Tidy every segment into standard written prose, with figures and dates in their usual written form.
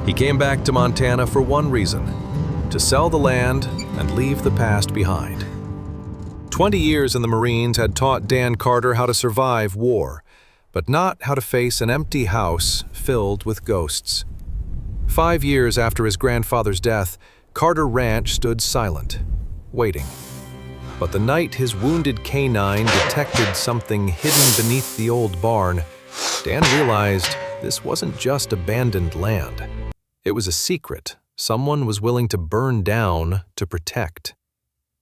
He came back to Montana for one reason: to sell the land and leave the past behind. 20 years in the Marines had taught Dan Carter how to survive war, but not how to face an empty house filled with ghosts. 5 years after his grandfather's death, Carter Ranch stood silent, waiting. But the night his wounded canine detected something hidden beneath the old barn, Dan realized this wasn't just abandoned land. It was a secret someone was willing to burn down to protect.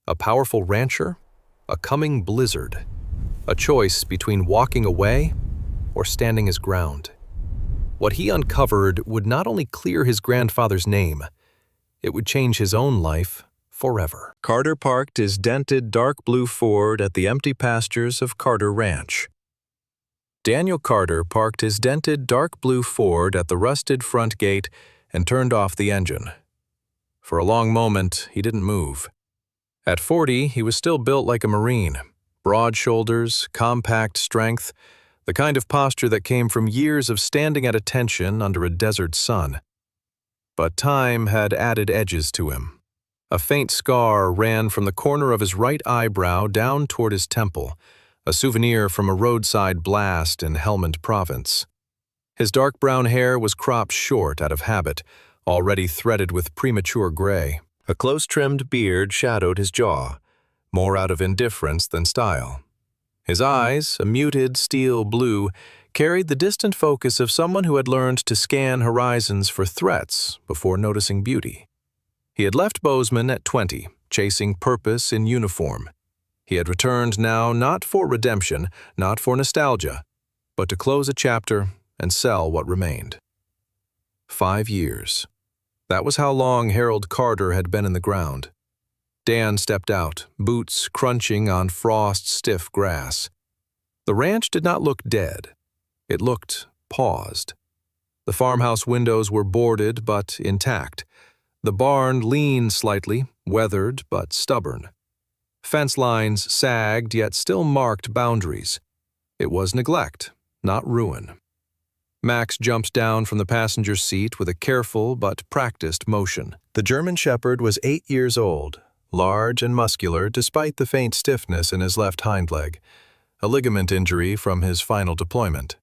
A powerful rancher? A coming blizzard? A choice between walking away or standing his ground. What he uncovered would not only clear his grandfather's name, it would change his own life forever. Carter parked his dented dark blue Ford at the empty pastures of Carter Ranch. Daniel Carter parked his dented dark blue Ford at the rusted front gate and turned off the engine. For a long moment, he didn't move. At 40, he was still built like a Marine. Broad shoulders, compact strength, the kind of posture that came from years of standing at attention under a desert sun. But time had added edges to him. A faint scar ran from the corner of his right eyebrow down toward his temple, a souvenir from a roadside blast in Helmand Province. His dark brown hair was cropped short out of habit, already threaded with premature gray. A close-trimmed beard shadowed his jaw, more out of indifference than style. His eyes, a muted steel blue, carried the distant focus of someone who had learned to scan horizons for threats before noticing beauty. He had left Bozeman at 20, chasing purpose in uniform. He had returned now not for redemption, not for nostalgia, but to close a chapter and sell what remained. 5 years. That was how long Harold Carter had been in the ground. Dan stepped out, boots crunching on frost-stiff grass. The ranch did not look dead. It looked paused. The farmhouse windows were boarded but intact. The barn leaned slightly, weathered but stubborn. Fence lines sagged yet still marked boundaries. It was neglect, not ruin. Max jumped down from the passenger seat with a careful but practiced motion. The German Shepherd was 8 years old, large and muscular despite the faint stiffness in his left hind leg, a ligament injury from his final deployment.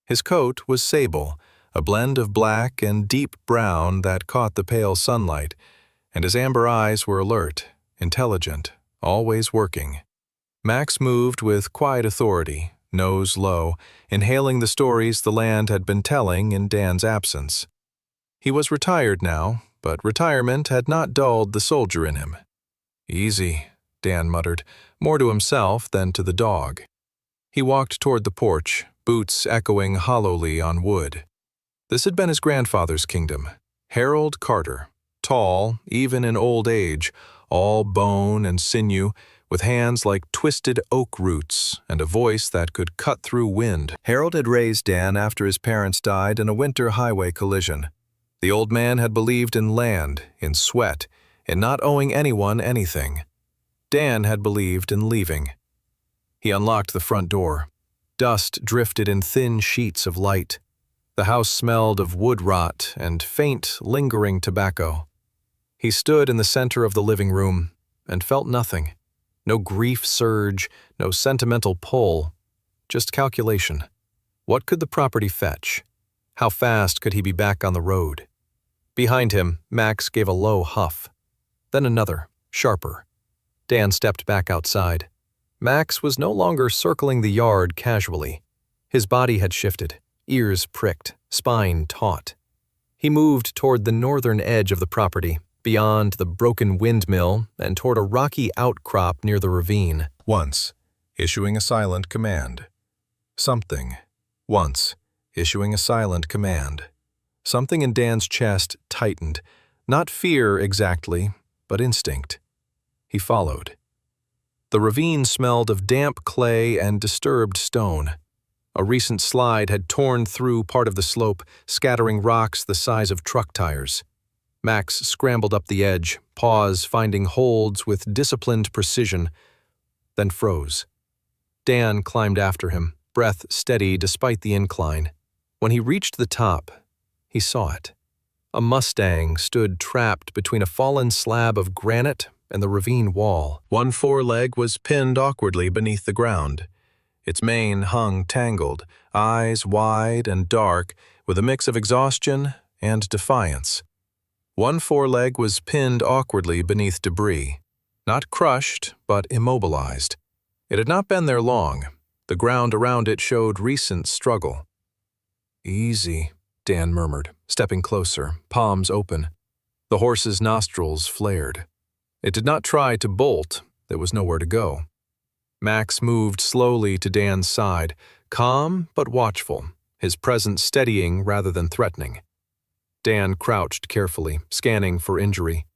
His coat was sable, a blend of black and deep brown that caught the pale sunlight, and his amber eyes were alert, intelligent, always working. Max moved with quiet authority, nose low, inhaling the stories the land had been telling in Dan's absence. He was retired now, but retirement had not dulled the soldier in him. "Easy," Dan muttered, more to himself than to the dog. He walked toward the porch, boots echoing hollowly on wood. This had been his grandfather's kingdom. Harold Carter, tall, even in old age, all bone and sinew, with hands like twisted oak roots and a voice that could cut through wind. Harold had raised Dan after his parents died in a winter highway collision. The old man had believed in land, in sweat, in not owing anyone anything. Dan had believed in leaving. He unlocked the front door. Dust drifted in thin sheets of light. The house smelled of wood rot and faint, lingering tobacco. He stood in the center of the living room and felt nothing. No grief surge, no sentimental pull, just calculation. What could the property fetch? How fast could he be back on the road? Behind him, Max gave a low huff. Then another, sharper. Dan stepped back outside. Max was no longer circling the yard casually. His body had shifted, ears pricked, spine taut. He moved toward the northern edge of the property, beyond the broken windmill and toward a rocky outcrop near the ravine. Once, issuing a silent command. Something. Once, issuing a silent command. Something in Dan's chest tightened. Not fear exactly, but instinct. He followed. The ravine smelled of damp clay and disturbed stone. A recent slide had torn through part of the slope, scattering rocks the size of truck tires. Max scrambled up the edge, paws finding holds with disciplined precision, then froze. Dan climbed after him, breath steady despite the incline. When he reached the top, he saw it. A mustang stood trapped between a fallen slab of granite and the ravine wall. One foreleg was pinned awkwardly beneath the ground. Its mane hung tangled, eyes wide and dark, with a mix of exhaustion and defiance. One foreleg was pinned awkwardly beneath debris, not crushed, but immobilized. It had not been there long. The ground around it showed recent struggle. "Easy," Dan murmured, stepping closer, palms open. The horse's nostrils flared. It did not try to bolt. There was nowhere to go. Max moved slowly to Dan's side, calm but watchful, his presence steadying rather than threatening. Dan crouched carefully, scanning for injury.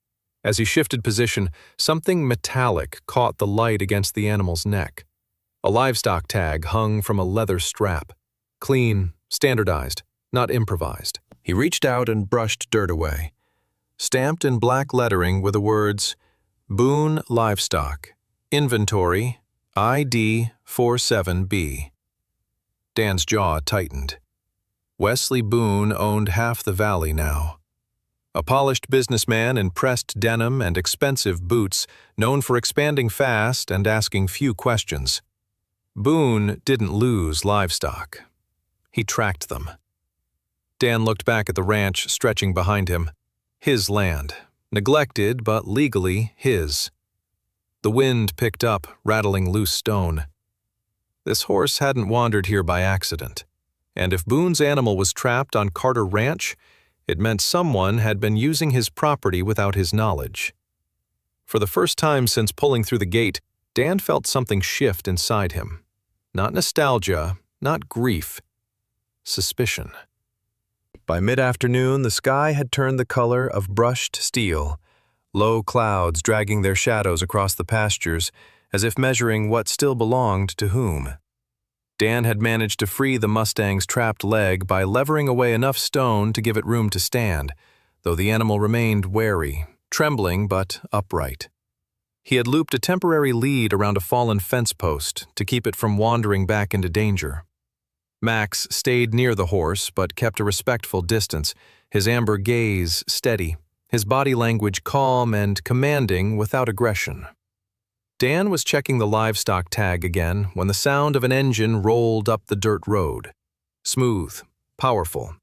As he shifted position, something metallic caught the light against the animal's neck. A livestock tag hung from a leather strap. Clean, standardized, not improvised. He reached out and brushed dirt away. Stamped in black lettering were the words, "Boone Livestock, Inventory, ID 47B. Dan's jaw tightened. Wesley Boone owned half the valley now. A polished businessman in pressed denim and expensive boots, known for expanding fast and asking few questions. Boone didn't lose livestock. He tracked them. Dan looked back at the ranch stretching behind him. His land, neglected but legally his. The wind picked up, rattling loose stone. This horse hadn't wandered here by accident, and if Boone's animal was trapped on Carter Ranch, it meant someone had been using his property without his knowledge. For the first time since pulling through the gate, Dan felt something shift inside him. Not nostalgia, not grief. Suspicion. By mid-afternoon, the sky had turned the color of brushed steel, low clouds dragging their shadows across the pastures, as if measuring what still belonged to whom. Dan had managed to free the Mustang's trapped leg by levering away enough stone to give it room to stand, though the animal remained wary, trembling but upright. He had looped a temporary lead around a fallen fence post to keep it from wandering back into danger. Max stayed near the horse but kept a respectful distance, his amber gaze steady, his body language calm and commanding without aggression. Dan was checking the livestock tag again when the sound of an engine rolled up the dirt road. Smooth, powerful,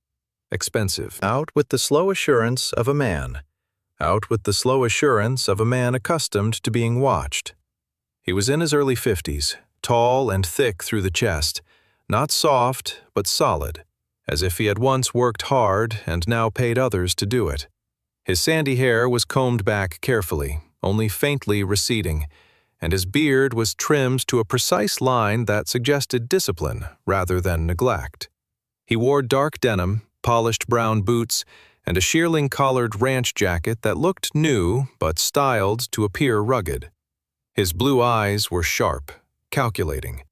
expensive. Out with the slow assurance of a man. Out with the slow assurance of a man accustomed to being watched. He was in his early 50s, tall and thick through the chest, not soft but solid, as if he had once worked hard and now paid others to do it. His sandy hair was combed back carefully, only faintly receding, and his beard was trimmed to a precise line that suggested discipline rather than neglect. He wore dark denim, polished brown boots, and a shearling-collared ranch jacket that looked new but styled to appear rugged. His blue eyes were sharp, calculating.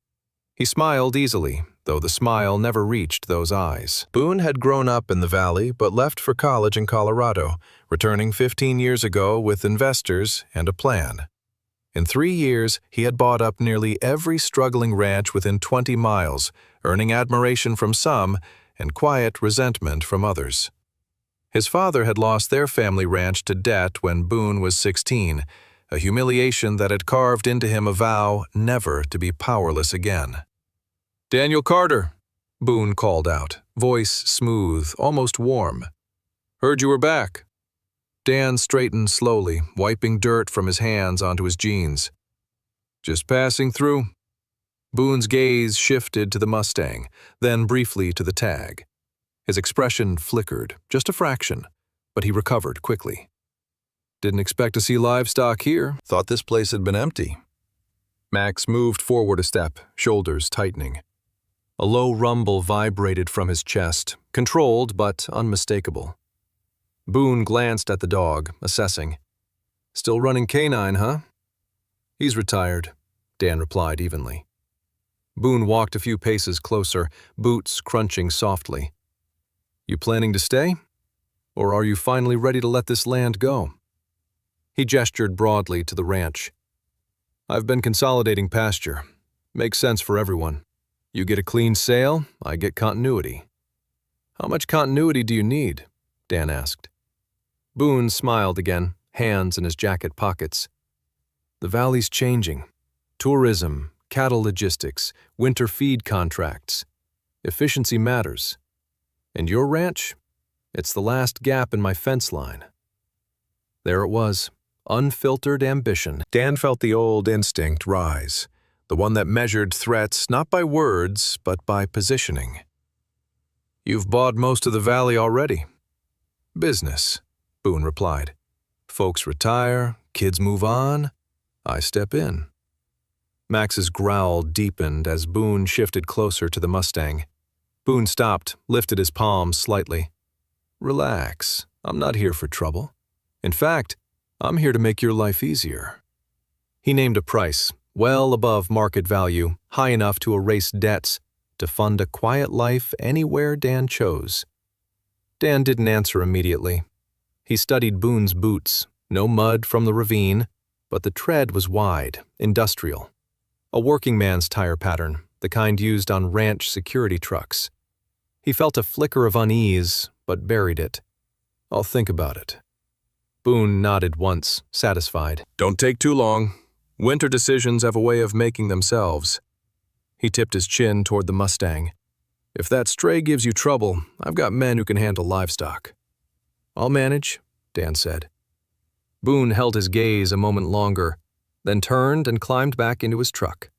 He smiled easily, though the smile never reached those eyes. Boone had grown up in the valley but left for college in Colorado, returning 15 years ago with investors and a plan. In 3 years, he had bought up nearly every struggling ranch within 20 miles, earning admiration from some and quiet resentment from others. His father had lost their family ranch to debt when Boone was 16, a humiliation that had carved into him a vow never to be powerless again. "Daniel Carter," Boone called out, voice smooth, almost warm. "Heard you were back." Dan straightened slowly, wiping dirt from his hands onto his jeans. "Just passing through." Boone's gaze shifted to the Mustang, then briefly to the tag. His expression flickered, just a fraction, but he recovered quickly. "Didn't expect to see livestock here. Thought this place had been empty." Max moved forward a step, shoulders tightening. A low rumble vibrated from his chest, controlled but unmistakable. Boone glanced at the dog, assessing. "Still running canine, huh?" "He's retired," Dan replied evenly. Boone walked a few paces closer, boots crunching softly. "You planning to stay? Or are you finally ready to let this land go?" He gestured broadly to the ranch. "I've been consolidating pasture. Makes sense for everyone. You get a clean sale, I get continuity." "How much continuity do you need?" Dan asked. Boone smiled again, hands in his jacket pockets. The valley's changing. Tourism, cattle logistics, winter feed contracts. Efficiency matters. And your ranch? It's the last gap in my fence line. There it was, unfiltered ambition. Dan felt the old instinct rise, the one that measured threats not by words, but by positioning. You've bought most of the valley already. Business, Boone replied. Folks retire, kids move on, I step in. Max's growl deepened as Boone shifted closer to the Mustang. Boone stopped, lifted his palms slightly. Relax, I'm not here for trouble. In fact, I'm here to make your life easier. He named a price, well above market value, high enough to erase debts, to fund a quiet life anywhere Dan chose. Dan didn't answer immediately. He studied Boone's boots, no mud from the ravine, but the tread was wide, industrial. A working man's tire pattern, the kind used on ranch security trucks. He felt a flicker of unease, but buried it. I'll think about it. Boone nodded once, satisfied. Don't take too long. Winter decisions have a way of making themselves. He tipped his chin toward the Mustang. If that stray gives you trouble, I've got men who can handle livestock. I'll manage, Dan said. Boone held his gaze a moment longer, then turned and climbed back into his truck.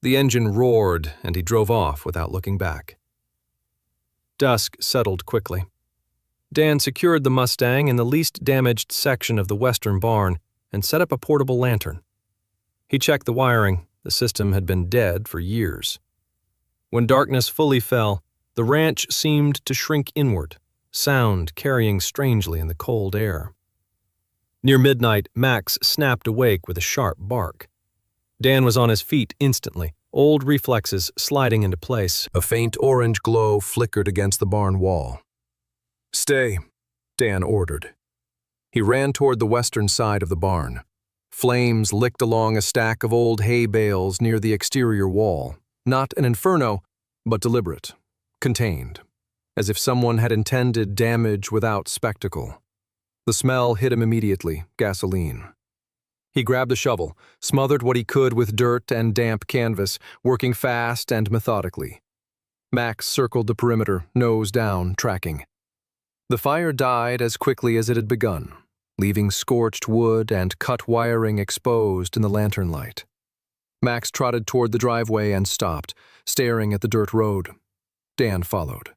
The engine roared, and he drove off without looking back. Dusk settled quickly. Dan secured the Mustang in the least damaged section of the western barn and set up a portable lantern. He checked the wiring. The system had been dead for years. When darkness fully fell, the ranch seemed to shrink inward, sound carrying strangely in the cold air. Near midnight, Max snapped awake with a sharp bark. Dan was on his feet instantly, old reflexes sliding into place. A faint orange glow flickered against the barn wall. Stay, Dan ordered. He ran toward the western side of the barn. Flames licked along a stack of old hay bales near the exterior wall. Not an inferno, but deliberate, contained, as if someone had intended damage without spectacle. The smell hit him immediately, gasoline. He grabbed the shovel, smothered what he could with dirt and damp canvas, working fast and methodically. Max circled the perimeter, nose down, tracking. The fire died as quickly as it had begun, leaving scorched wood and cut wiring exposed in the lantern light. Max trotted toward the driveway and stopped, staring at the dirt road. Dan followed.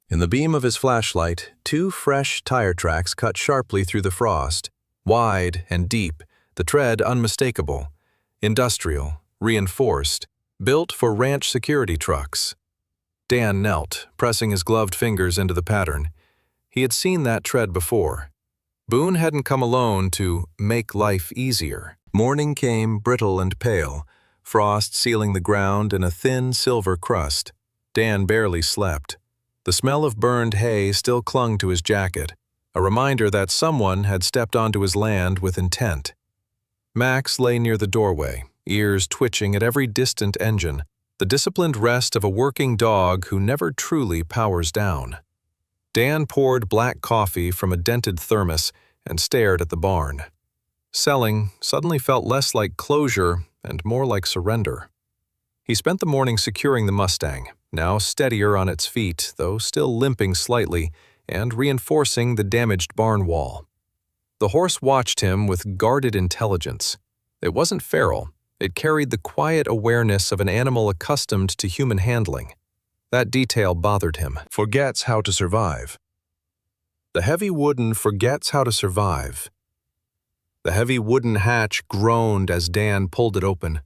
In the beam of his flashlight, 2 fresh tire tracks cut sharply through the frost, wide and deep, the tread unmistakable, industrial, reinforced, built for ranch security trucks. Dan knelt, pressing his gloved fingers into the pattern. He had seen that tread before. Boone hadn't come alone to make life easier. Morning came brittle and pale, frost sealing the ground in a thin silver crust. Dan barely slept. The smell of burned hay still clung to his jacket, a reminder that someone had stepped onto his land with intent. Max lay near the doorway, ears twitching at every distant engine, the disciplined rest of a working dog who never truly powers down. Dan poured black coffee from a dented thermos and stared at the barn. Selling suddenly felt less like closure and more like surrender. He spent the morning securing the Mustang, now steadier on its feet, though still limping slightly, and reinforcing the damaged barn wall. The horse watched him with guarded intelligence. It wasn't feral. It carried the quiet awareness of an animal accustomed to human handling. That detail bothered him. Forgets how to survive. The heavy wooden forgets how to survive. The heavy wooden hatch groaned as Dan pulled it open.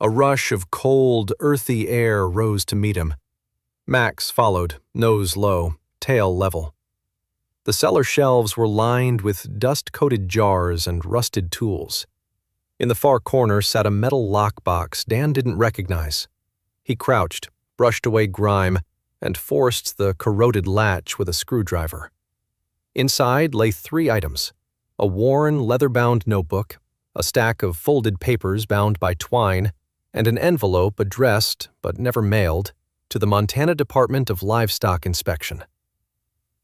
A rush of cold, earthy air rose to meet him. Max followed, nose low, tail level. The cellar shelves were lined with dust-coated jars and rusted tools. In the far corner sat a metal lockbox Dan didn't recognize. He crouched, brushed away grime, and forced the corroded latch with a screwdriver. Inside lay 3 items: a worn, leather-bound notebook, a stack of folded papers bound by twine, and an envelope addressed, but never mailed, to the Montana Department of Livestock Inspection.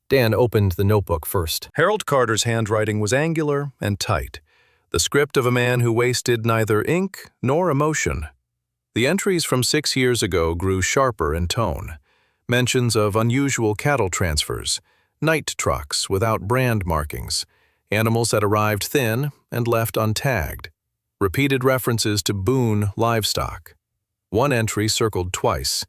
Dan opened the notebook first. Harold Carter's handwriting was angular and tight, the script of a man who wasted neither ink nor emotion. The entries from 6 years ago grew sharper in tone. Mentions of unusual cattle transfers, night trucks without brand markings, animals that arrived thin and left untagged, repeated references to Boone livestock. One entry circled twice.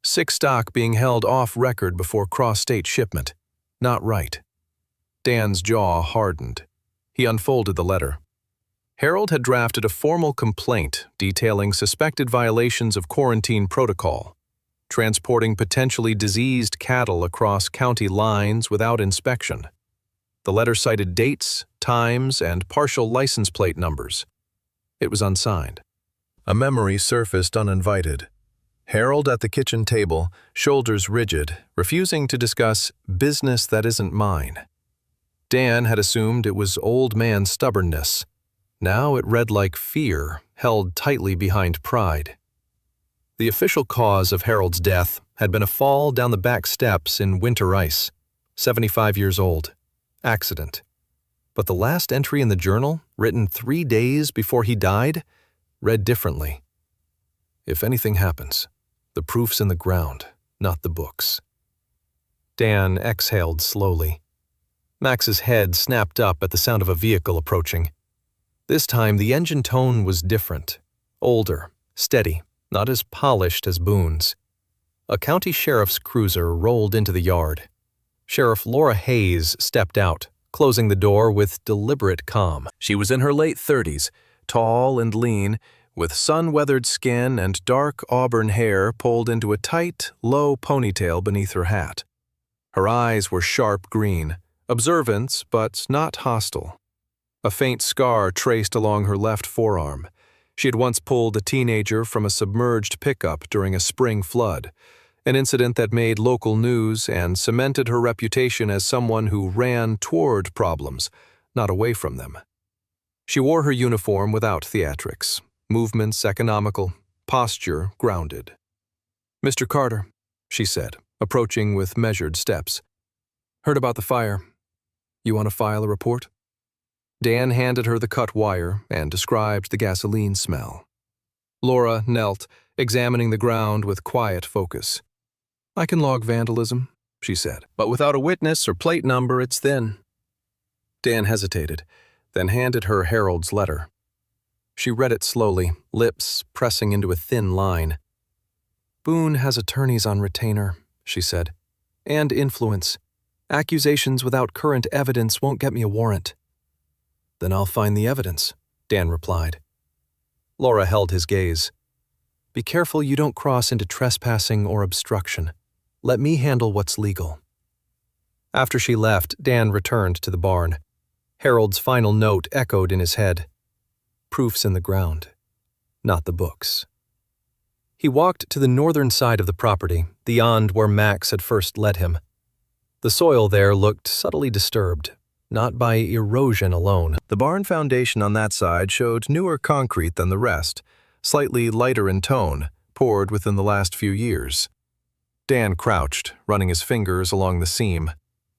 Sick stock being held off record before cross-state shipment. Not right. Dan's jaw hardened. He unfolded the letter. Harold had drafted a formal complaint detailing suspected violations of quarantine protocol, transporting potentially diseased cattle across county lines without inspection. The letter cited dates, times, and partial license plate numbers. It was unsigned. A memory surfaced uninvited. Harold at the kitchen table, shoulders rigid, refusing to discuss business that isn't mine. Dan had assumed it was old man stubbornness. Now it read like fear, held tightly behind pride. The official cause of Harold's death had been a fall down the back steps in winter ice. 75 years old. Accident. But the last entry in the journal, written 3 days before he died, read differently. If anything happens, the proof's in the ground, not the books. Dan exhaled slowly. Max's head snapped up at the sound of a vehicle approaching. This time the engine tone was different. Older, steady, not as polished as Boone's. A county sheriff's cruiser rolled into the yard. Sheriff Laura Hayes stepped out, closing the door with deliberate calm. She was in her late 30s, tall and lean, with sun-weathered skin and dark auburn hair pulled into a tight, low ponytail beneath her hat. Her eyes were sharp green, observant but not hostile. A faint scar traced along her left forearm. She had once pulled a teenager from a submerged pickup during a spring flood, an incident that made local news and cemented her reputation as someone who ran toward problems, not away from them. She wore her uniform without theatrics. Movements economical, posture grounded. "Mr. Carter," she said, approaching with measured steps. "Heard about the fire. You want to file a report?" Dan handed her the cut wire and described the gasoline smell. Laura knelt, examining the ground with quiet focus. "I can log vandalism," she said, "but without a witness or plate number, it's thin." Dan hesitated, then handed her Harold's letter. She read it slowly, lips pressing into a thin line. "Boone has attorneys on retainer," she said, "and influence. Accusations without current evidence won't get me a warrant." "Then I'll find the evidence," Dan replied. Laura held his gaze. "Be careful you don't cross into trespassing or obstruction. Let me handle what's legal." After she left, Dan returned to the barn. Harold's final note echoed in his head. Proof's in the ground, not the books. He walked to the northern side of the property, beyond where Max had first led him. The soil there looked subtly disturbed, not by erosion alone. The barn foundation on that side showed newer concrete than the rest, slightly lighter in tone, poured within the last few years. Dan crouched, running his fingers along the seam.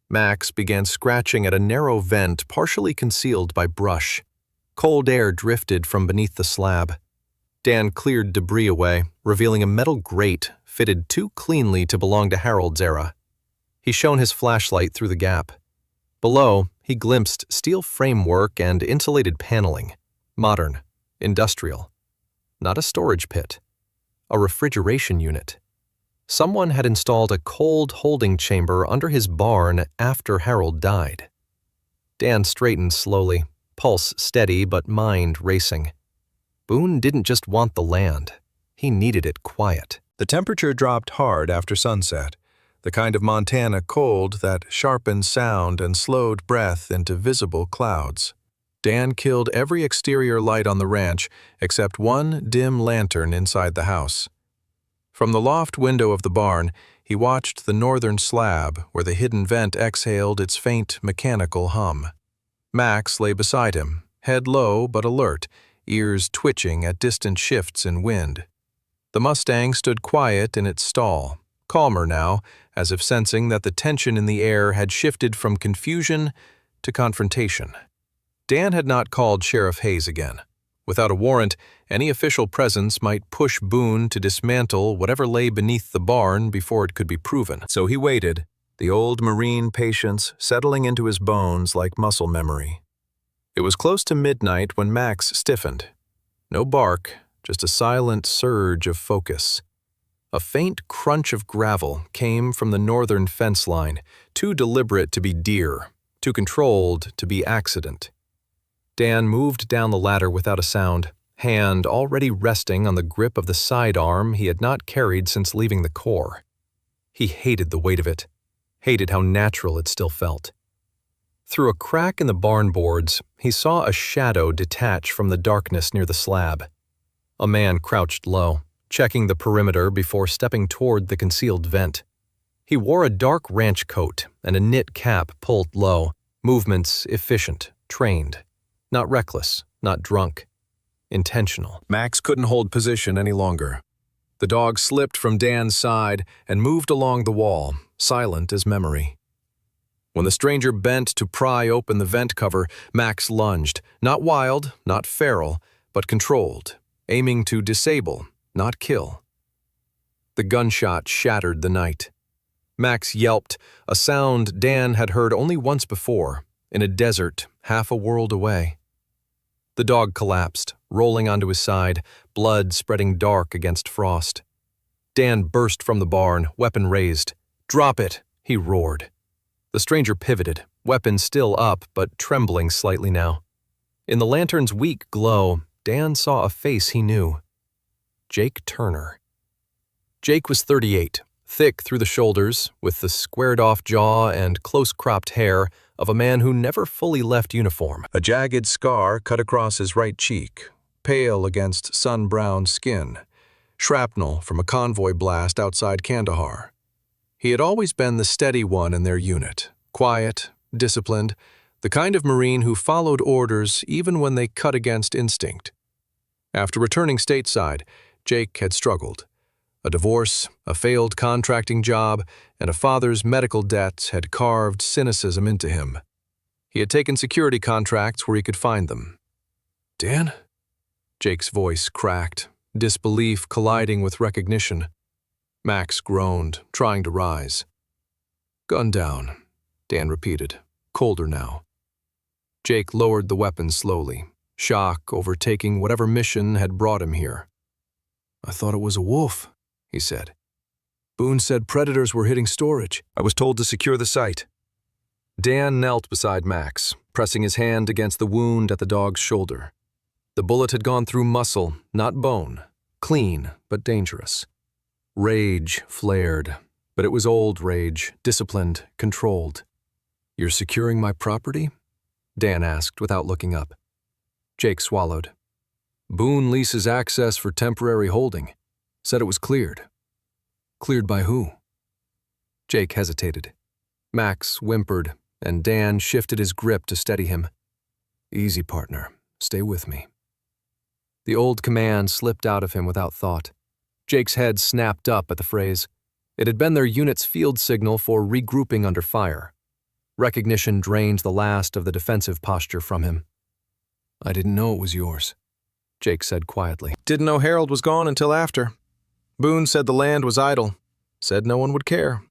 Max began scratching at a narrow vent partially concealed by brush. Cold air drifted from beneath the slab. Dan cleared debris away, revealing a metal grate fitted too cleanly to belong to Harold's era. He shone his flashlight through the gap. Below, he glimpsed steel framework and insulated paneling. Modern, industrial. Not a storage pit. A refrigeration unit. Someone had installed a cold holding chamber under his barn after Harold died. Dan straightened slowly, pulse steady but mind racing. Boone didn't just want the land. He needed it quiet. The temperature dropped hard after sunset, the kind of Montana cold that sharpened sound and slowed breath into visible clouds. Dan killed every exterior light on the ranch except one dim lantern inside the house. From the loft window of the barn, he watched the northern slab where the hidden vent exhaled its faint mechanical hum. Max lay beside him, head low but alert, ears twitching at distant shifts in wind. The Mustang stood quiet in its stall, calmer now, as if sensing that the tension in the air had shifted from confusion to confrontation. Dan had not called Sheriff Hayes again. Without a warrant, any official presence might push Boone to dismantle whatever lay beneath the barn before it could be proven. So he waited, the old Marine patience settling into his bones like muscle memory. It was close to midnight when Max stiffened. No bark, just a silent surge of focus. A faint crunch of gravel came from the northern fence line, too deliberate to be deer, too controlled to be accident. Dan moved down the ladder without a sound, hand already resting on the grip of the sidearm he had not carried since leaving the Corps. He hated the weight of it, hated how natural it still felt. Through a crack in the barn boards, he saw a shadow detach from the darkness near the slab. A man crouched low, checking the perimeter before stepping toward the concealed vent. He wore a dark ranch coat and a knit cap pulled low, movements efficient, trained. Not reckless, not drunk. Intentional. Max couldn't hold position any longer. The dog slipped from Dan's side and moved along the wall, silent as memory. When the stranger bent to pry open the vent cover, Max lunged, not wild, not feral, but controlled, aiming to disable, not kill. The gunshot shattered the night. Max yelped, a sound Dan had heard only once before, in a desert half a world away. The dog collapsed, rolling onto his side, blood spreading dark against frost. Dan burst from the barn, weapon raised. "Drop it!" he roared. The stranger pivoted, weapon still up but trembling slightly now. In the lantern's weak glow, Dan saw a face he knew. Jake Turner. Jake was 38, thick through the shoulders, with the squared-off jaw and close-cropped hair of a man who never fully left uniform. A jagged scar cut across his right cheek, pale against sun-browned skin, shrapnel from a convoy blast outside Kandahar. He had always been the steady one in their unit, quiet, disciplined, the kind of Marine who followed orders even when they cut against instinct. After returning stateside, Jake had struggled. A divorce, a failed contracting job, and a father's medical debts had carved cynicism into him. He had taken security contracts where he could find them. "Dan?" Jake's voice cracked, disbelief colliding with recognition. Max groaned, trying to rise. "Gun down," Dan repeated, colder now. Jake lowered the weapon slowly, shock overtaking whatever mission had brought him here. "I thought it was a wolf," he said. "Boone said predators were hitting storage. I was told to secure the site." Dan knelt beside Max, pressing his hand against the wound at the dog's shoulder. The bullet had gone through muscle, not bone, clean but dangerous. Rage flared, but it was old rage, disciplined, controlled. "You're securing my property?" Dan asked without looking up. Jake swallowed. "Boone leases access for temporary holding. Said it was cleared." "Cleared by who?" Jake hesitated. Max whimpered, and Dan shifted his grip to steady him. "Easy, partner. Stay with me." The old command slipped out of him without thought. Jake's head snapped up at the phrase. It had been their unit's field signal for regrouping under fire. Recognition drained the last of the defensive posture from him. "I didn't know it was yours," Jake said quietly. "Didn't know Harold was gone until after. Boone said the land was idle. Said no one would care."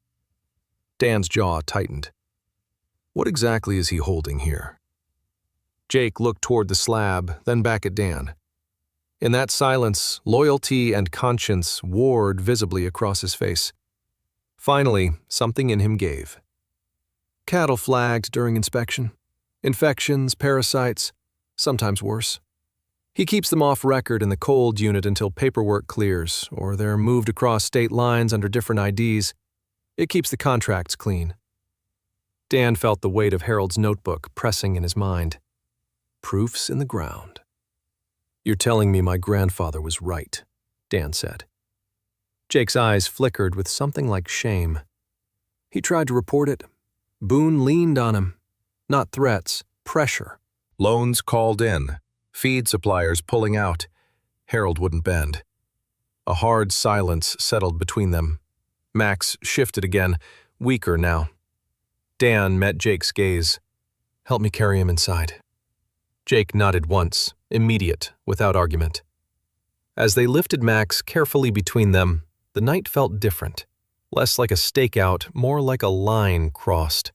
Dan's jaw tightened. "What exactly is he holding here?" Jake looked toward the slab, then back at Dan. In that silence, loyalty and conscience warred visibly across his face. Finally, something in him gave. "Cattle flagged during inspection. Infections, parasites, sometimes worse. He keeps them off record in the cold unit until paperwork clears, or they're moved across state lines under different IDs. It keeps the contracts clean." Dan felt the weight of Harold's notebook pressing in his mind. Proofs in the ground. "You're telling me my grandfather was right," Dan said. Jake's eyes flickered with something like shame. He tried to report it. Boone leaned on him. Not threats, pressure. Loans called in, feed suppliers pulling out. Harold wouldn't bend. A hard silence settled between them. Max shifted again, weaker now. Dan met Jake's gaze. "Help me carry him inside." Jake nodded once, immediate, without argument. As they lifted Max carefully between them, the night felt different. Less like a stakeout, more like a line crossed.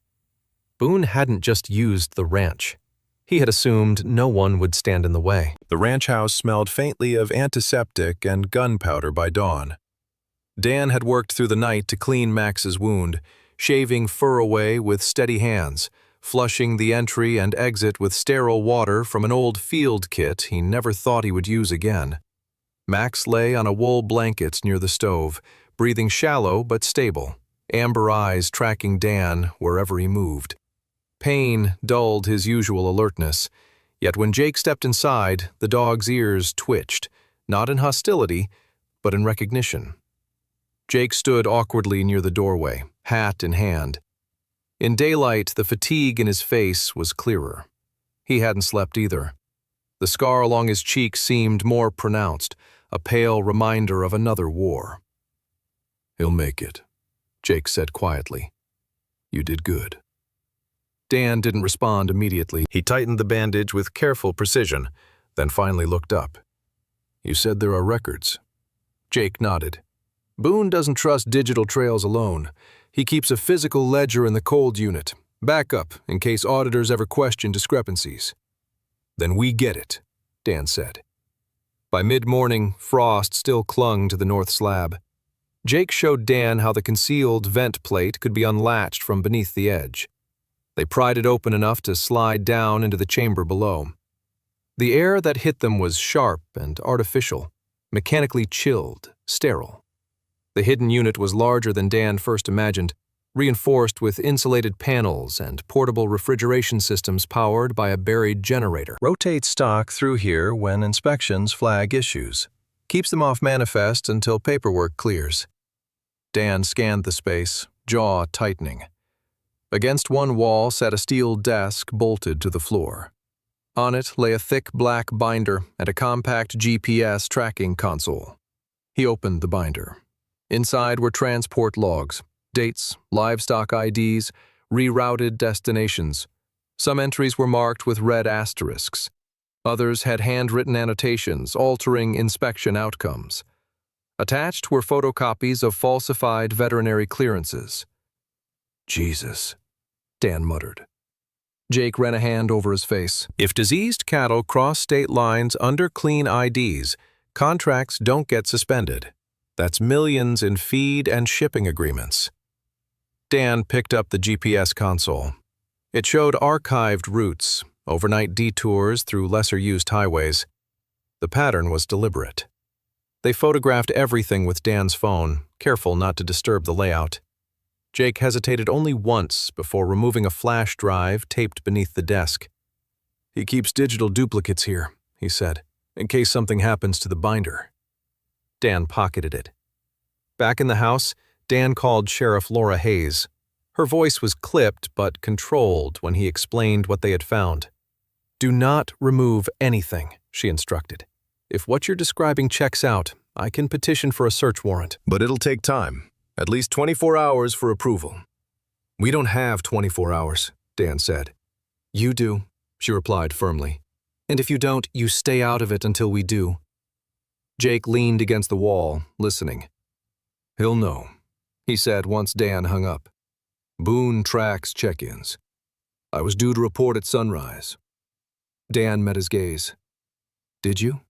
Boone hadn't just used the ranch. He had assumed no one would stand in the way. The ranch house smelled faintly of antiseptic and gunpowder by dawn. Dan had worked through the night to clean Max's wound, shaving fur away with steady hands, flushing the entry and exit with sterile water from an old field kit he never thought he would use again. Max lay on a wool blanket near the stove, breathing shallow but stable, amber eyes tracking Dan wherever he moved. Pain dulled his usual alertness, yet when Jake stepped inside, the dog's ears twitched, not in hostility, but in recognition. Jake stood awkwardly near the doorway, hat in hand. In daylight, the fatigue in his face was clearer. He hadn't slept either. The scar along his cheek seemed more pronounced, a pale reminder of another war. "He'll make it," Jake said quietly. "You did good." Dan didn't respond immediately. He tightened the bandage with careful precision, then finally looked up. "You said there are records." Jake nodded. "Boone doesn't trust digital trails alone. He keeps a physical ledger in the cold unit, backup in case auditors ever question discrepancies." "Then we get it," Dan said. By mid-morning, frost still clung to the north slab. Jake showed Dan how the concealed vent plate could be unlatched from beneath the edge. They pried it open enough to slide down into the chamber below. The air that hit them was sharp and artificial, mechanically chilled, sterile. The hidden unit was larger than Dan first imagined, reinforced with insulated panels and portable refrigeration systems powered by a buried generator. "Rotate stock through here when inspections flag issues. Keeps them off manifest until paperwork clears." Dan scanned the space, jaw tightening. Against one wall sat a steel desk bolted to the floor. On it lay a thick black binder and a compact GPS tracking console. He opened the binder. Inside were transport logs, dates, livestock IDs, rerouted destinations. Some entries were marked with red asterisks. Others had handwritten annotations altering inspection outcomes. Attached were photocopies of falsified veterinary clearances. "Jesus," Dan muttered. Jake ran a hand over his face. "If diseased cattle cross state lines under clean IDs, contracts don't get suspended. That's millions in feed and shipping agreements." Dan picked up the GPS console. It showed archived routes, overnight detours through lesser-used highways. The pattern was deliberate. They photographed everything with Dan's phone, careful not to disturb the layout. Jake hesitated only once before removing a flash drive taped beneath the desk. "He keeps digital duplicates here," he said, "in case something happens to the binder." Dan pocketed it. Back in the house, Dan called Sheriff Laura Hayes. Her voice was clipped but controlled when he explained what they had found. "Do not remove anything," she instructed. "If what you're describing checks out, I can petition for a search warrant. But it'll take time. At least 24 hours for approval." "We don't have 24 hours, Dan said. "You do," she replied firmly. "And if you don't, you stay out of it until we do." Jake leaned against the wall, listening. "He'll know," he said once Dan hung up. "Boone tracks check-ins. I was due to report at sunrise." Dan met his gaze. "Did you?"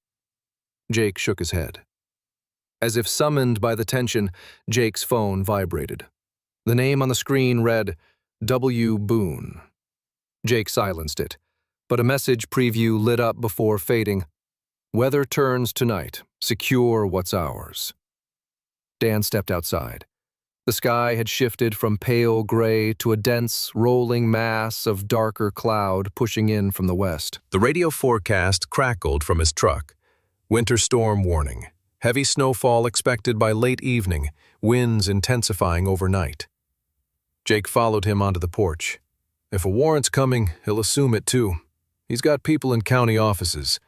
Jake shook his head. As if summoned by the tension, Jake's phone vibrated. The name on the screen read, W. Boone. Jake silenced it, but a message preview lit up before fading. "Weather turns tonight. Secure what's ours." Dan stepped outside. The sky had shifted from pale gray to a dense, rolling mass of darker cloud pushing in from the west. The radio forecast crackled from his truck. Winter storm warning. Heavy snowfall expected by late evening, winds intensifying overnight. Jake followed him onto the porch. "If a warrant's coming, he'll assume it too. He's got people in county offices.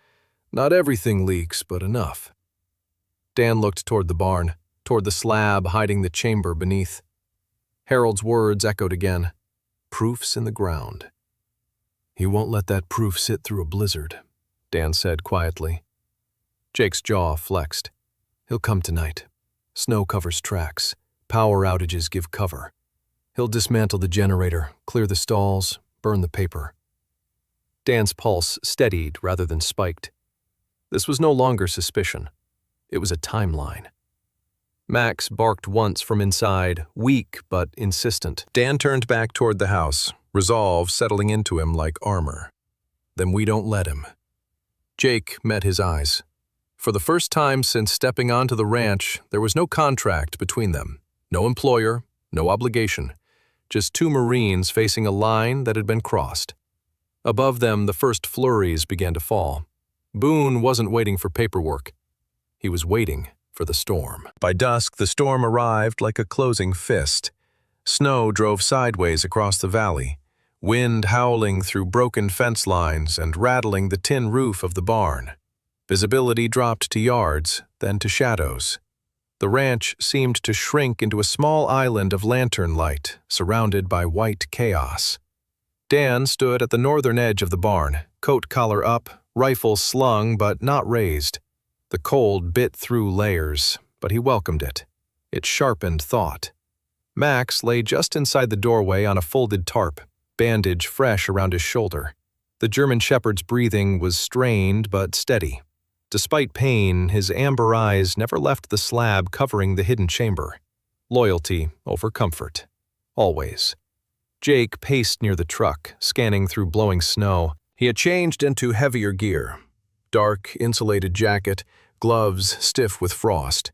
Not everything leaks, but enough." Dan looked toward the barn. toward the slab hiding the chamber beneath. Harold's words echoed again. Proof's in the ground. He won't let that proof sit through a blizzard, Dan said quietly. Jake's jaw flexed. He'll come tonight. Snow covers tracks. Power outages give cover. He'll dismantle the generator, clear the stalls, burn the paper. Dan's pulse steadied rather than spiked. This was no longer suspicion. It was a timeline. Max barked once from inside, weak but insistent. Dan turned back toward the house, resolve settling into him like armor. Then we don't let him. Jake met his eyes. For the first time since stepping onto the ranch, there was no contract between them. No employer, no obligation. Just two Marines facing a line that had been crossed. Above them, the first flurries began to fall. Boone wasn't waiting for paperwork. He was waiting for the storm. By dusk, the storm arrived like a closing fist. Snow drove sideways across the valley, wind howling through broken fence lines and rattling the tin roof of the barn. Visibility dropped to yards, then to shadows. The ranch seemed to shrink into a small island of lantern light, surrounded by white chaos. Dan stood at the northern edge of the barn, coat collar up, rifle slung but not raised. The cold bit through layers, but he welcomed it. It sharpened thought. Max lay just inside the doorway on a folded tarp, bandage fresh around his shoulder. The German shepherd's breathing was strained but steady. Despite pain, his amber eyes never left the slab covering the hidden chamber. Loyalty over comfort. Always. Jake paced near the truck, scanning through blowing snow. He had changed into heavier gear. Dark, insulated jacket, gloves stiff with frost.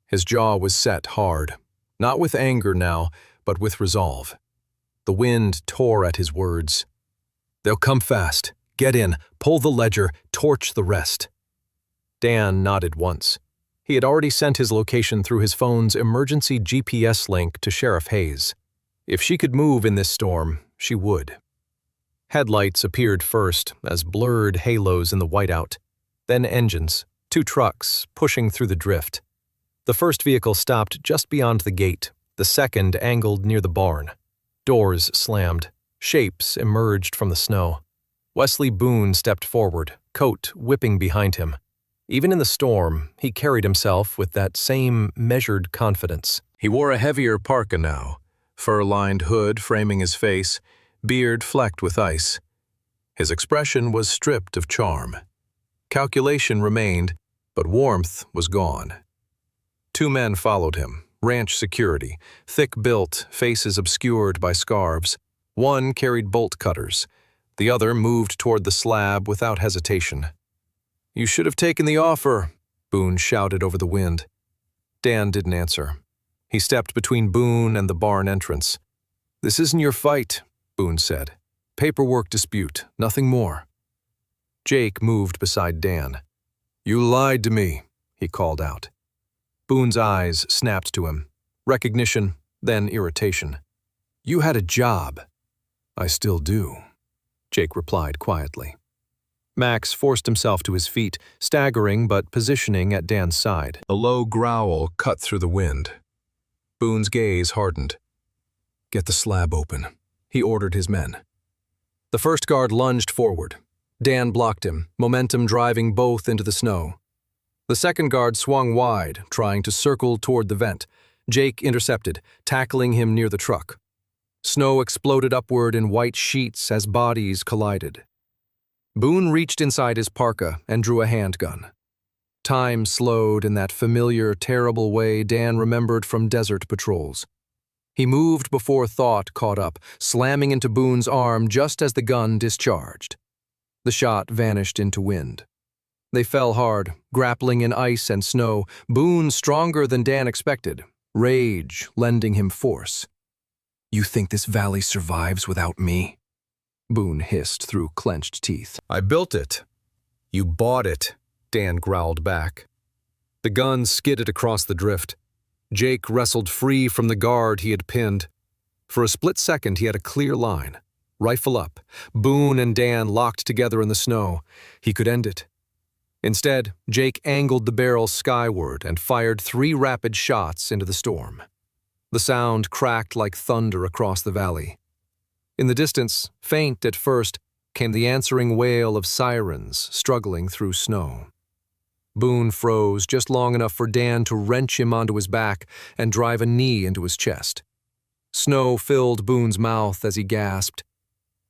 His jaw was set hard. Not with anger now, but with resolve. The wind tore at his words. They'll come fast. Get in, pull the ledger, torch the rest. Dan nodded once. He had already sent his location through his phone's emergency GPS link to Sheriff Hayes. If she could move in this storm, she would. Headlights appeared first, as blurred halos in the whiteout. Then engines, two trucks, pushing through the drift. The first vehicle stopped just beyond the gate, the second angled near the barn. Doors slammed. Shapes emerged from the snow. Wesley Boone stepped forward, coat whipping behind him. Even in the storm, he carried himself with that same measured confidence. He wore a heavier parka now, fur-lined hood framing his face, beard flecked with ice. His expression was stripped of charm. Calculation remained, but warmth was gone. Two men followed him, ranch security, thick-built, faces obscured by scarves. One carried bolt cutters. The other moved toward the slab without hesitation. You should have taken the offer, Boone shouted over the wind. Dan didn't answer. He stepped between Boone and the barn entrance. This isn't your fight, Boone said. Paperwork dispute, nothing more. Jake moved beside Dan. You lied to me, he called out. Boone's eyes snapped to him. Recognition, then irritation. You had a job. I still do, Jake replied quietly. Max forced himself to his feet, staggering but positioning at Dan's side. A low growl cut through the wind. Boone's gaze hardened. Get the slab open, he ordered his men. The first guard lunged forward. Dan blocked him, momentum driving both into the snow. The second guard swung wide, trying to circle toward the vent. Jake intercepted, tackling him near the truck. Snow exploded upward in white sheets as bodies collided. Boone reached inside his parka and drew a handgun. Time slowed in that familiar, terrible way Dan remembered from desert patrols. He moved before thought caught up, slamming into Boone's arm just as the gun discharged. The shot vanished into wind. They fell hard, grappling in ice and snow, Boone stronger than Dan expected, rage lending him force. You think this valley survives without me? Boone hissed through clenched teeth. I built it. You bought it, Dan growled back. The gun skidded across the drift. Jake wrestled free from the guard he had pinned. For a split second, he had a clear line. Rifle up. Boone and Dan locked together in the snow. He could end it. Instead, Jake angled the barrel skyward and fired 3 rapid shots into the storm. The sound cracked like thunder across the valley. In the distance, faint at first, came the answering wail of sirens struggling through snow. Boone froze just long enough for Dan to wrench him onto his back and drive a knee into his chest. Snow filled Boone's mouth as he gasped.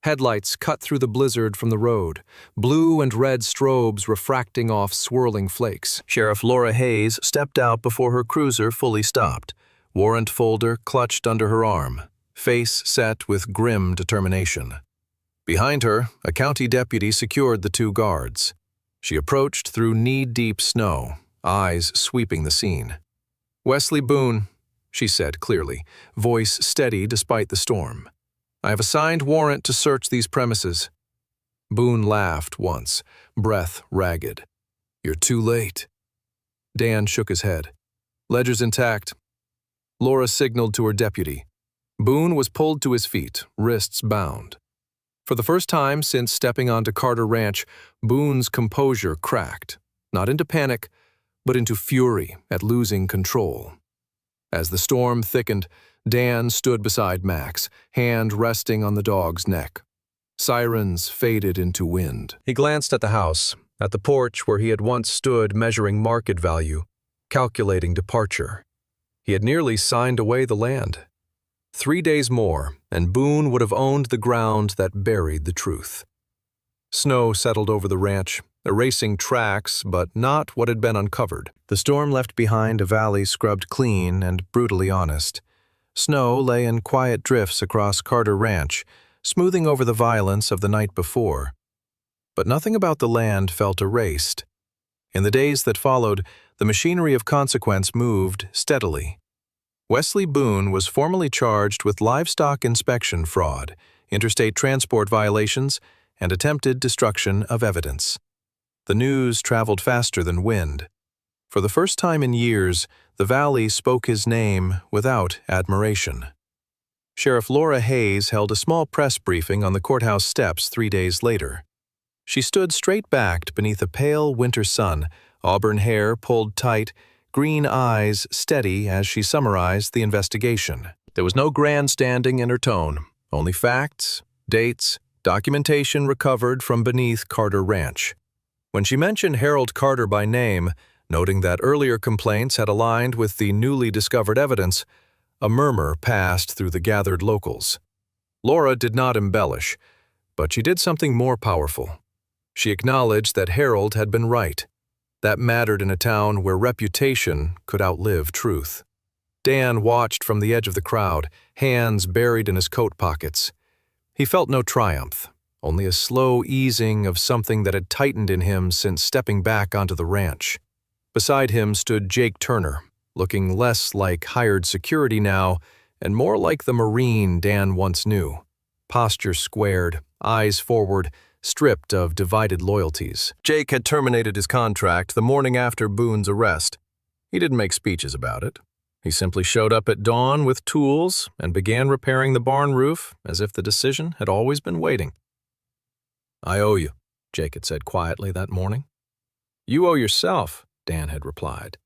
Headlights cut through the blizzard from the road, blue and red strobes refracting off swirling flakes. Sheriff Laura Hayes stepped out before her cruiser fully stopped, warrant folder clutched under her arm, face set with grim determination. Behind her, a county deputy secured the 2 guards. She approached through knee-deep snow, eyes sweeping the scene. "Wesley Boone," she said clearly, voice steady despite the storm. "I have a signed warrant to search these premises." Boone laughed once, breath ragged. "You're too late." Dan shook his head. "Ledger's intact." Laura signaled to her deputy. Boone was pulled to his feet, wrists bound. For the first time since stepping onto Carter Ranch, Boone's composure cracked, not into panic, but into fury at losing control. As the storm thickened, Dan stood beside Max, hand resting on the dog's neck. Sirens faded into wind. He glanced at the house, at the porch where he had once stood measuring market value, calculating departure. He had nearly signed away the land. 3 days more, and Boone would have owned the ground that buried the truth. Snow settled over the ranch, erasing tracks, but not what had been uncovered. The storm left behind a valley scrubbed clean and brutally honest. Snow lay in quiet drifts across Carter Ranch, smoothing over the violence of the night before. But nothing about the land felt erased. In the days that followed, the machinery of consequence moved steadily. Wesley Boone was formally charged with livestock inspection fraud, interstate transport violations, and attempted destruction of evidence. The news traveled faster than wind. For the first time in years, the valley spoke his name without admiration. Sheriff Laura Hayes held a small press briefing on the courthouse steps 3 days later. She stood straight-backed beneath a pale winter sun, auburn hair pulled tight, green eyes steady as she summarized the investigation. There was no grandstanding in her tone, only facts, dates, documentation recovered from beneath Carter Ranch. When she mentioned Harold Carter by name, noting that earlier complaints had aligned with the newly discovered evidence, a murmur passed through the gathered locals. Laura did not embellish, but she did something more powerful. She acknowledged that Harold had been right. That mattered in a town where reputation could outlive truth. Dan watched from the edge of the crowd, hands buried in his coat pockets. He felt no triumph, only a slow easing of something that had tightened in him since stepping back onto the ranch. Beside him stood Jake Turner, looking less like hired security now and more like the Marine Dan once knew. Posture squared, eyes forward, stripped of divided loyalties. Jake had terminated his contract the morning after Boone's arrest. He didn't make speeches about it. He simply showed up at dawn with tools and began repairing the barn roof as if the decision had always been waiting. "I owe you," Jake had said quietly that morning. "You owe yourself," Dan had replied.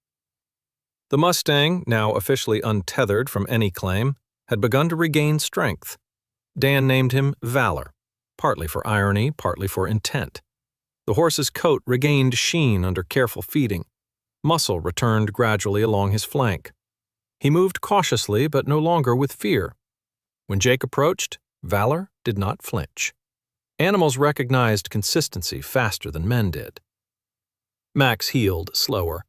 The Mustang, now officially untethered from any claim, had begun to regain strength. Dan named him Valor, partly for irony, partly for intent. The horse's coat regained sheen under careful feeding. Muscle returned gradually along his flank. He moved cautiously, but no longer with fear. When Jake approached, Valor did not flinch. Animals recognized consistency faster than men did. Max healed slower.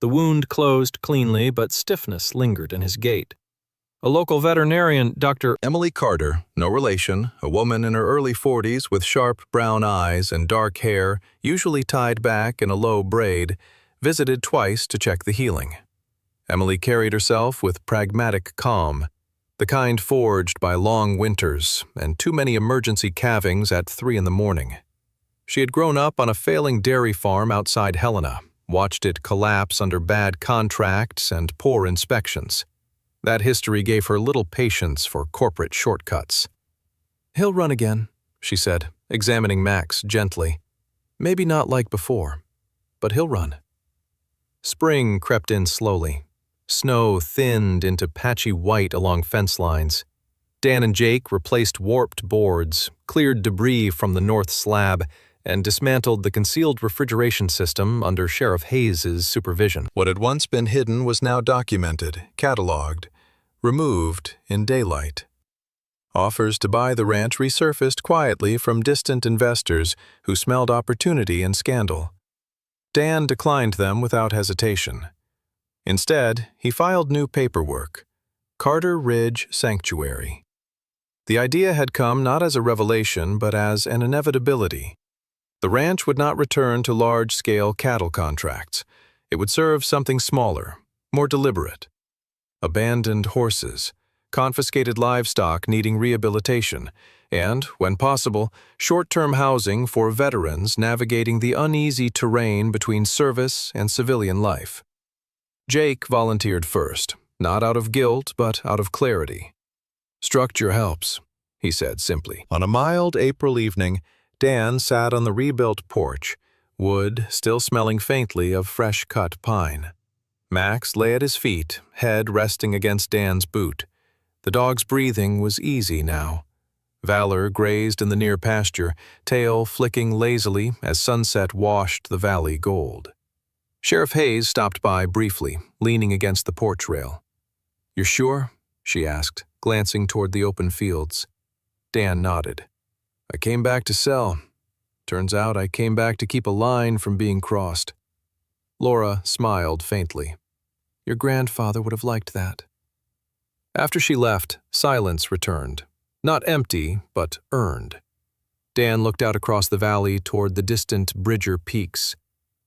The wound closed cleanly, but stiffness lingered in his gait. A local veterinarian, Dr. Emily Carter, no relation, a woman in her early 40s with sharp brown eyes and dark hair, usually tied back in a low braid, visited twice to check the healing. Emily carried herself with pragmatic calm, the kind forged by long winters and too many emergency calvings at 3 in the morning. She had grown up on a failing dairy farm outside Helena, watched it collapse under bad contracts and poor inspections. That history gave her little patience for corporate shortcuts. "He'll run again," she said, examining Max gently. "Maybe not like before, but he'll run. Spring crept in slowly. Snow thinned into patchy white along fence lines. Dan and Jake replaced warped boards, cleared debris from the north slab, and dismantled the concealed refrigeration system under Sheriff Hayes's supervision. What had once been hidden was now documented, cataloged, removed in daylight. Offers to buy the ranch resurfaced quietly from distant investors who smelled opportunity and scandal. Dan declined them without hesitation. Instead, he filed new paperwork, Carter Ridge Sanctuary. The idea had come not as a revelation but as an inevitability. The ranch would not return to large-scale cattle contracts. It would serve something smaller, more deliberate. Abandoned horses, confiscated livestock needing rehabilitation, and, when possible, short-term housing for veterans navigating the uneasy terrain between service and civilian life. Jake volunteered first, not out of guilt but out of clarity. "Structure helps," he said simply. On a mild April evening, Dan sat on the rebuilt porch, wood still smelling faintly of fresh-cut pine. Max lay at his feet, head resting against Dan's boot. The dog's breathing was easy now. Valor grazed in the near pasture, tail flicking lazily as sunset washed the valley gold. Sheriff Hayes stopped by briefly, leaning against the porch rail. "You're sure?" she asked, glancing toward the open fields. Dan nodded. "I came back to sell. Turns out I came back to keep a line from being crossed." Laura smiled faintly. "Your grandfather would have liked that." After she left, silence returned. Not empty, but earned. Dan looked out across the valley toward the distant Bridger Peaks.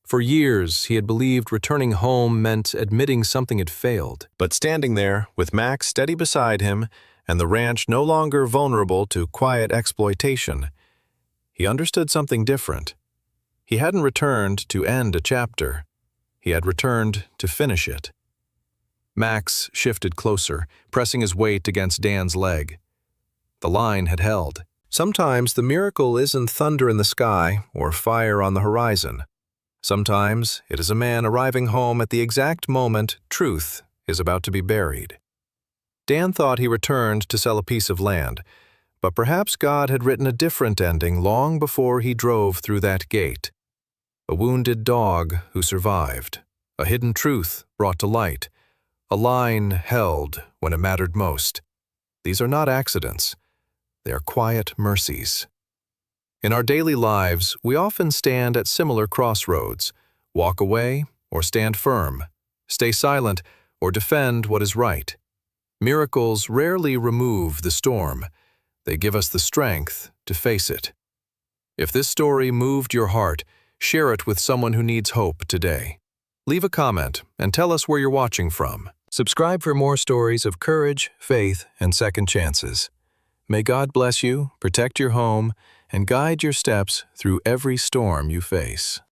For years, he had believed returning home meant admitting something had failed. But standing there, with Max steady beside him, and the ranch no longer vulnerable to quiet exploitation, he understood something different. He hadn't returned to end a chapter. He had returned to finish it. Max shifted closer, pressing his weight against Dan's leg. The line had held. Sometimes the miracle isn't thunder in the sky or fire on the horizon. Sometimes it is a man arriving home at the exact moment truth is about to be buried. Dan thought he returned to sell a piece of land, but perhaps God had written a different ending long before he drove through that gate. A wounded dog who survived, a hidden truth brought to light, a line held when it mattered most. These are not accidents. They are quiet mercies. In our daily lives, we often stand at similar crossroads, walk away or stand firm, stay silent or defend what is right. Miracles rarely remove the storm. They give us the strength to face it. If this story moved your heart, share it with someone who needs hope today. Leave a comment and tell us where you're watching from. Subscribe for more stories of courage, faith, and second chances. May God bless you, protect your home, and guide your steps through every storm you face.